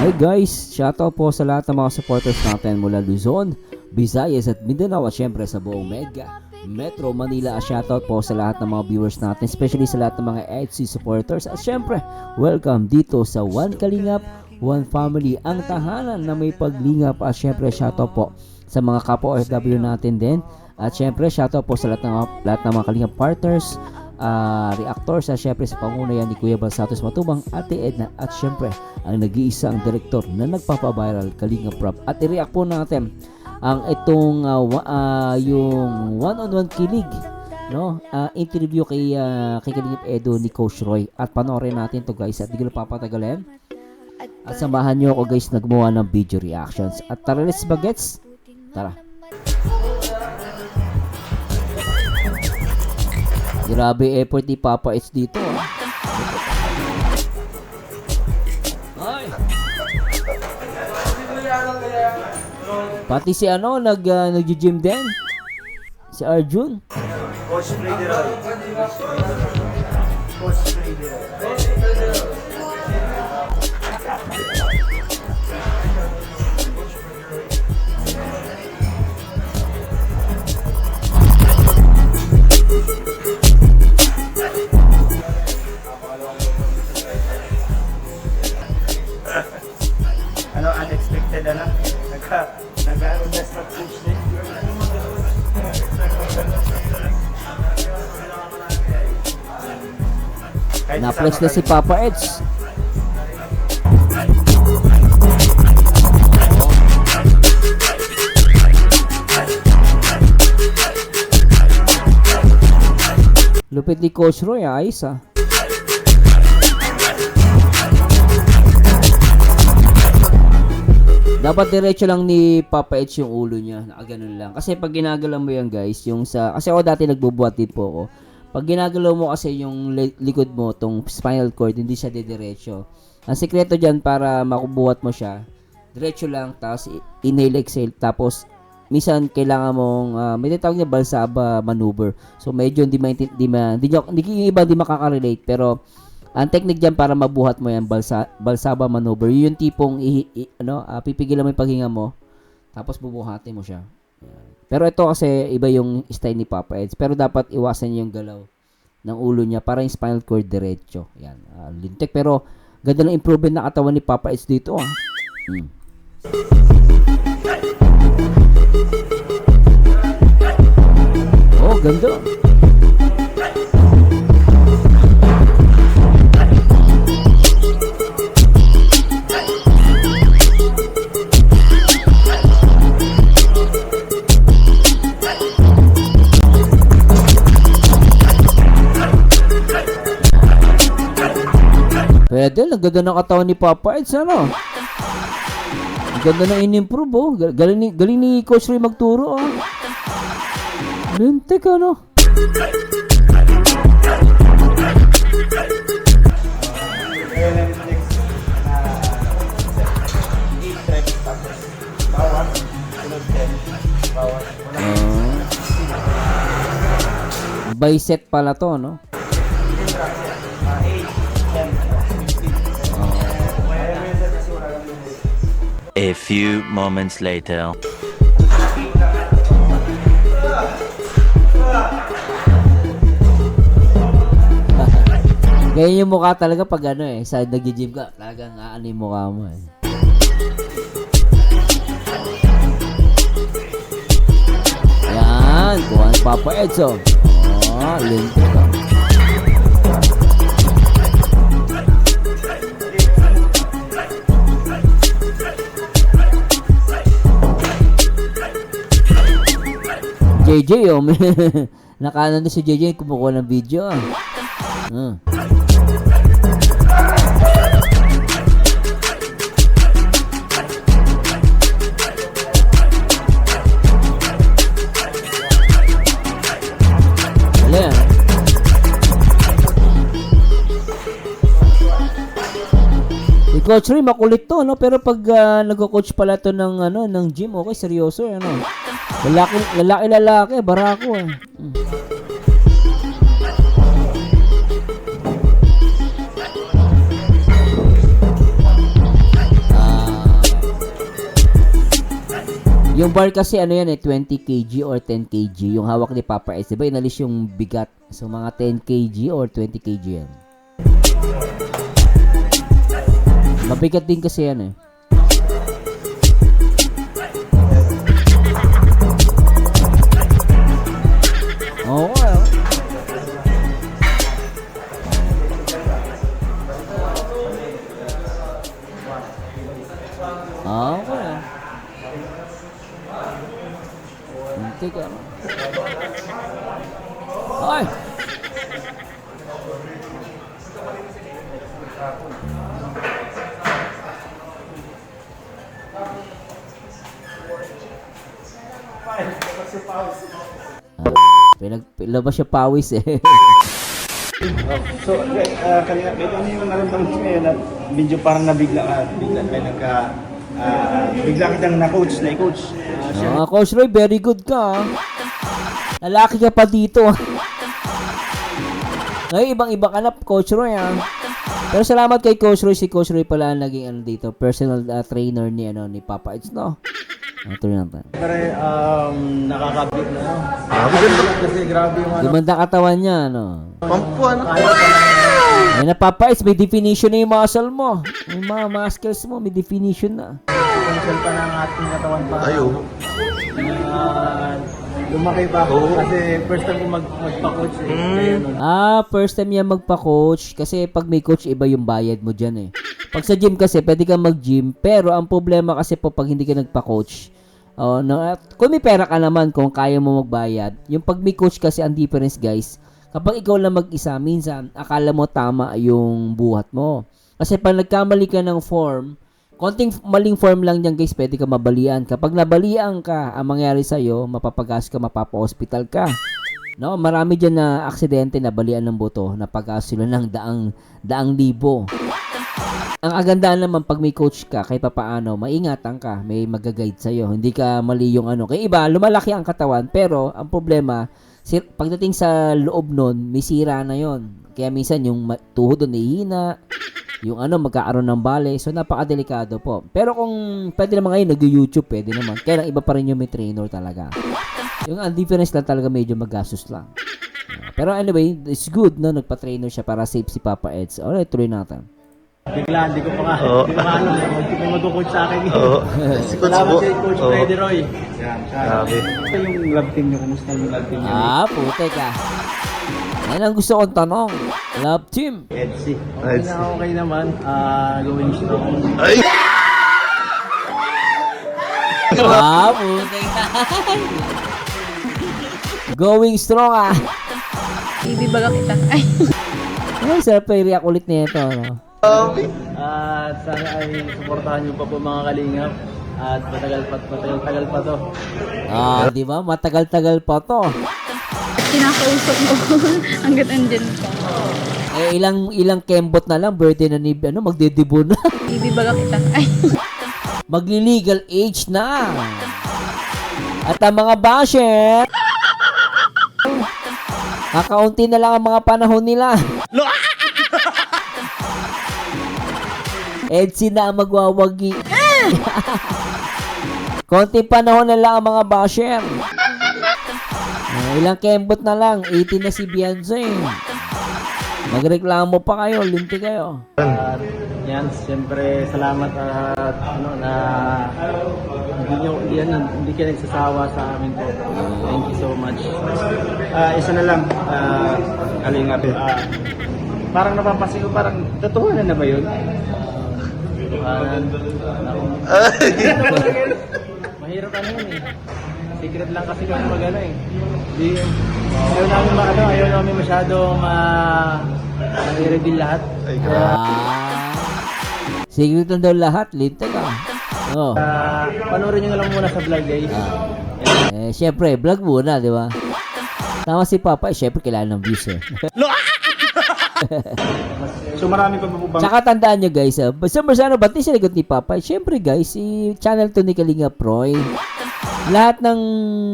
Hey guys, shoutout po sa lahat ng mga supporters natin mula Luzon, Visayas at Mindanao at syempre sa buong Mega Metro Manila. Shoutout po sa lahat ng mga viewers natin, especially sa lahat ng mga EDC supporters. At syempre, welcome dito sa One Kalingap, One Family, ang tahanan na may paglingap. At syempre, shoutout po sa mga kapwa OFW natin din. At syempre, shoutout po sa lahat ng mga Kalingap partners, reactors, at syempre sa pangunayan ni Kuya Balsatos Matubang, Ate Edna, at syempre ang nag-iisang direktor na nagpapaviral, Kalingap Rob. At i-react po natin ang itong yung one-on-one kilig, no? Interview kay Kalingap Edo ni Coach Roy. At panoorin natin to guys at di ko na papatagalin. At samahan nyo ako guys na gumawa ng video reactions. At tara, let's bagets. Tara. Grabe effort ni Papa H dito. Ay. Pati si nag-gym din. Si Arjun. Coach Trader. Coach Trader. Unexpected nag-invest na push din. Na-flex na si Papa Eds. Lupit ni Coach Roy, ayos ah. Dapat diretso lang ni Papa H yung ulo niya. Nakaganon lang. Kasi pag ginagalaw mo yan guys, kasi ako dati nagbubuhat din po ako. Pag ginagalaw mo kasi yung likod mo, tong spinal cord, hindi siya didiretso. Ang sekreto dyan para makubuhat mo siya, diretso lang, tapos inhale, exhale, tapos minsan kailangan mong, may tinatawag niya Balsaba maneuver. So medyo hindi yung iba hindi makaka-relate, pero ang technique dyan para mabuhat mo yan, Balsaba maneuver. Yun yung tipong pipigilan mo yung paghinga mo, tapos bubuhatin mo siya. Pero ito kasi iba yung style ni Papa Eds. Pero dapat iwasan niyo yung galaw ng ulo niya para yung spinal cord diretso. Yan, lintik. Pero ganda ng improvement na katawan ni Papa Eds dito. Oh, ganda. Pwede, ang ganda ng katawan ni Papa Eds, ano? Ang ganda na in-improve, oh. Galing ni Coach Roy magturo, oh. Lintik, ano? Bicep pala to, no? A few moments later. Ganyan yung mukha talaga pag sa nag-gym ka, talagang yung mukha mo eh. Yan, kuha ni Papa Eds, oh. Lintik ka. JJ, oh. Nakaano na si JJ kumukuha ng video. Wala yan. Si Coach Ray, makulit to, no? Pero pag nag-coach pala to ng gym, okay, seryoso, ano? Lalaki, barako, eh. Yung bar kasi ano yan 20 kg or 10 kg. Yung hawak ni Papa S, diba inalis yung bigat. So mga 10 kg or 20 kg yan. Mabigat din kasi yan Oo. Okay. Hindi ka. Ay! Pinagpilabas siya pawis So, kanina, ano yung naramdaman ko ngayon na medyo parang nabigla ka, may bigla kitang na-coach. Coach Roy, very good ka. Lalaki ka pa dito. Ngayon, ibang-iba ka na, Coach Roy Pero salamat kay Coach Roy. Si Coach Roy pala ang naging dito, personal trainer ni Papa Eds, no? Ito rin natin. Pero nakakabit na. Kasi grabe yung Gumanda katawan niya, no? Pampuan. Ay na Papa Eds, may definition na yung muscle mo. Yung mga muscles mo, may definition na. Potential pa ng ating katawan pa. Lumaki pa ako kasi first time ko magpa-coach First time niya magpa-coach kasi pag may coach, iba yung bayad mo dyan Pag sa gym kasi, pwede kang mag-gym, pero ang problema kasi po pag hindi ka nagpa-coach, kung may pera ka naman, kung kaya mo magbayad, yung pag may coach kasi, ang difference guys, kapag ikaw lang mag-isa, minsan, akala mo tama yung buhat mo. Kasi pag nagkamali ka ng form, konting maling form lang yan guys, pwede ka mabalian. Kapag nabalian ka, ang mangyari sa'yo, mapapagas ka, mapapa-hospital ka. No, marami dyan na aksidente na balian ng buto, napagas sila ng daang libo. Ang agandaan naman pag may coach ka, kahit papaano, maingatan ka, may mag-guide sa'yo. Hindi ka mali yung Kaya iba, lumalaki ang katawan, pero ang problema, pagdating sa loob nun, may sira na yon. Kaya minsan yung tuhod doon ihina, yung magkakaroon ng bale. So, napakadelikado po. Pero kung pwede naman ngayon, nag-YouTube, pwede naman. Kaya lang, iba pa rin yung may trainer talaga. Yung ang difference lang talaga, medyo magastos lang. Pero anyway, it's good, no? Nagpa-trainer siya para safe si Papa Eds. Alright, tuloy natin. Bigla, hindi ko pa alam. Hindi ko mag-coach sa akin. Salamat kay Coach Freddy Roy. Grabe. Ito yung love team nyo. Kumusta yung love team nyo? Putek Yan ang gusto kong tanong. Love team. Edsy. Okay naman. Going strong. Putek Going strong Ibibaga kita. Ay. Ay, sarap pa i-react ulit nito, no? At sana ay suportahan nyo pa po mga kalingap. At matagal pa to. Di ba? Matagal-tagal pa to. Kinakausap mo hanggat andyan ka. Ilang kembot na lang, birthday na ni, magdedebut na. Ibibaga kita. Ay. Magli-legal age na. At ang mga basher, kakaunti na lang ang mga panahon nila. Edsy na ang magwawagi. Konti panahon na lang ang mga basher. Ilang kembot na lang, 18 na si Beyonce. Magreklamo pa kayo, linti kayo. Yan, siyempre salamat at na hindi ka nagsasawa sa amin po. Thank you so much. Isa na lang, kalingap. Parang napapansin ko, parang totohanan na ba yun? Mahirap yun Secret lang kasi kami mag-ano Ayaw namin masyadong i-reveal lahat. Secret na daw lahat, lintik Panoorin nyo na lang muna sa vlog guys. Syempre, vlog muna, di ba? Tama si Papa, syempre kailangan ng views So marami pa po bang... Tsaka tandaan nyo guys, ba't ni sinagot ni Papa? Syempre guys, si channel to ni Kalinga Proy. Lahat ng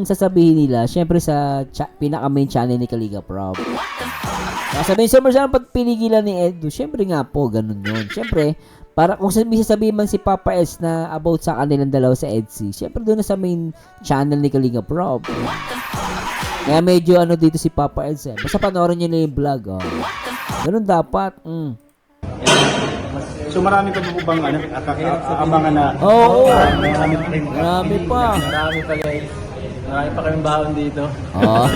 sasabihin nila, syempre sa pinaka-main channel ni Kalinga Prob. Sabihin, ba't pinigilan ni Edu? Syempre nga po, ganun yun. Syempre, para kung may sasabihin man si Papa S na about sa kanilang dalawa sa EDSI, syempre doon na sa main channel ni Kalinga Prob. Kaya medyo ano dito si Papa S eh. Basta panoorin nyo na yung vlog. Oh. Ganun dapat. So marami pa po bang abangan na? Oo. Marami pa rin. Marami pa. Marami pa guys. Marami pa kaming baon dito. Oh.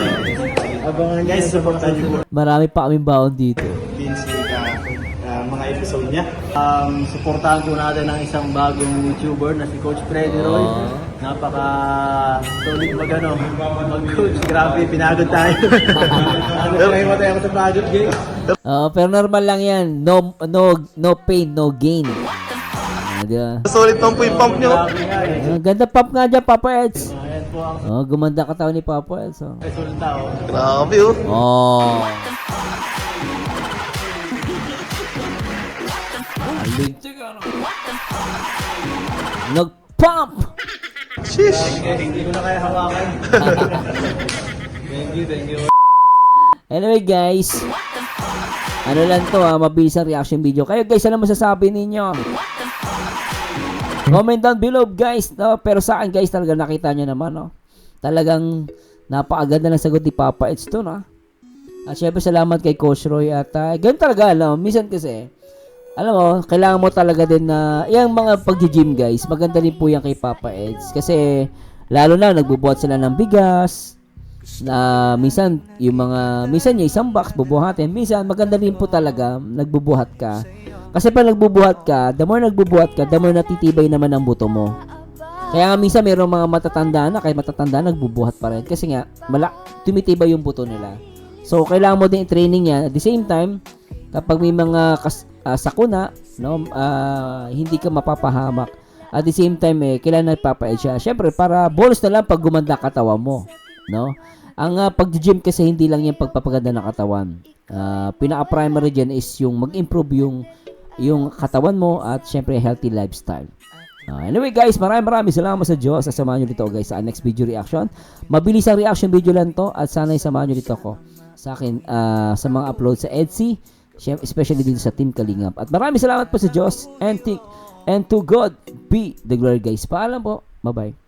Abangan guys, supportan niyo po Marami pa kaming baon dito. din si mga episode niya. Suportahan po natin ang isang bagong YouTuber na si Coach Freddy Roy. Napaka solid mag-coach. Grabe, pinagod tayo. Ngayon matay ako sa pagod guys. Pero normal lang yan. No pain, no gain. Diba? Solid pump yung pump nyo. Grabe nga eh. Ganda pop nga dyan, Papa Eds. Ayan po ang Gumanda katawan ni Papa Eds. resulta. Grabe oh. Oh. Alintik ano. Nag-pump! Sheesh. Hindi ko na kaya hawakan. Thank you. Anyway guys, ano lang to mabilis ang reaction video. Kayo guys, ano masasabi ninyo? Comment down below guys. No? Pero sa akin guys, talaga nakita nyo naman. No? Talagang napakaganda ng sagot ni Papa Eds to. No? At syempre salamat kay Coach Roy. At ganun talaga, alam, minsan kasi, alam mo, kailangan mo talaga din na, yung mga pag-gym guys, maganda rin po yan kay Papa Eds. Kasi, lalo na, nagbubuhat sila ng bigas, na minsan, minsan yung isang box, bubuhatin. Minsan, maganda rin po talaga, nagbubuhat ka. Kasi pag nagbubuhat ka, the more natitibay naman ang buto mo. Kaya nga minsan, mayroong mga matatanda na, kahit matatanda, nagbubuhat pa rin. Kasi nga, tumitibay yung buto nila. So, kailangan mo din i-training yan. At the same time, kapag may mga sakuna, no, hindi ka mapapahamak. At the same time, kailangan nagpapa-edge siya. Siyempre, para bonus na lang pag gumanda katawan mo. No? Ang pag-gym kasi hindi lang yung pagpapaganda ng katawan. Pinaka-primary dyan is yung mag-improve yung katawan mo at siyempre healthy lifestyle. Anyway guys, maraming salamat sa Diyos. Samahan nyo dito guys sa next video reaction. Mabilis ang reaction video lang to at sana'y samahan nyo dito ko sa akin sa mga upload sa EDSI, especially dito sa Team Kalingap. At maraming salamat po sa Diyos and to God be the glory guys. Paalam po. Bye-bye.